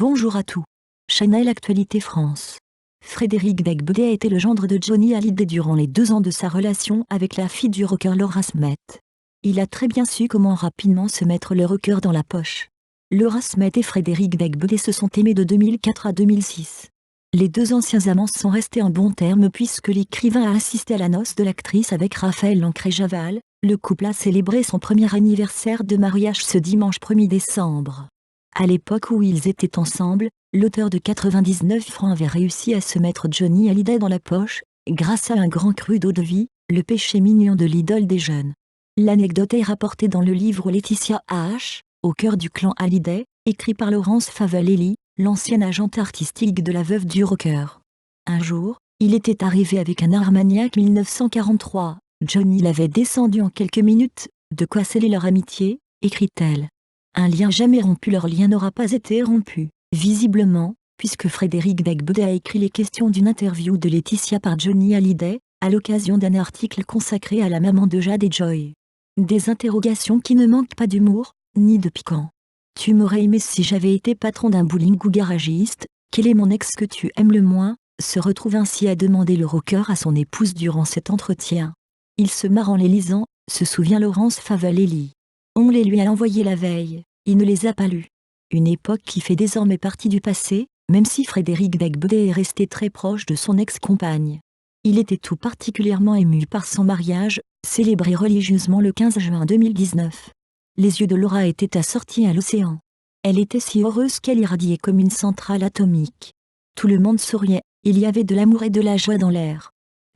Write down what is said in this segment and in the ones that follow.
Bonjour à tous. Channel Actualité France. Frédéric Becbaudet a été le gendre de Johnny Hallyday durant les 2 ans de sa relation avec la fille du rocker Laura Smith. Il a très bien su comment rapidement se mettre le rocker dans la poche. Laura Smith et Frédéric Becbaudet se sont aimés de 2004 à 2006. Les 2 anciens amants sont restés en bons termes puisque l'écrivain a assisté à la noce de l'actrice avec Raphaël Lancret-Javal. Le couple a célébré son premier anniversaire de mariage ce dimanche 1er décembre. À l'époque où ils étaient ensemble, l'auteur de 99 francs avait réussi à se mettre Johnny Hallyday dans la poche, grâce à un grand cru d'eau-de-vie, le péché mignon de l'idole des jeunes. L'anecdote est rapportée dans le livre Laetitia H., au cœur du clan Hallyday, écrit par Laurence Favalelli, l'ancienne agente artistique de la veuve du rocker. Un jour, il était arrivé avec un Armagnac 1943. Johnny l'avait descendu en quelques minutes, de quoi sceller leur amitié, écrit-elle. Un lien jamais rompu, leur lien n'aura pas été rompu, visiblement, puisque Frédéric Becbaudet a écrit les questions d'une interview de Laetitia par Johnny Hallyday, à l'occasion d'un article consacré à la maman de Jade et Joy. Des interrogations qui ne manquent pas d'humour, ni de piquant. Tu m'aurais aimé si j'avais été patron d'un bowling ou garagiste, quel est mon ex que tu aimes le moins, se retrouve ainsi à demander le rocker à son épouse durant cet entretien. Il se marre en les lisant, se souvient Laurence Favalelli. On les lui a envoyés la veille, il ne les a pas lus. Une époque qui fait désormais partie du passé, même si Frédéric Becbaudet est resté très proche de son ex-compagne. Il était tout particulièrement ému par son mariage, célébré religieusement le 15 juin 2019. Les yeux de Laura étaient assortis à l'océan. Elle était si heureuse qu'elle irradiait comme une centrale atomique. Tout le monde souriait, il y avait de l'amour et de la joie dans l'air.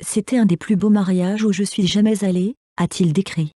C'était un des plus beaux mariages où je suis jamais allé, a-t-il décrit.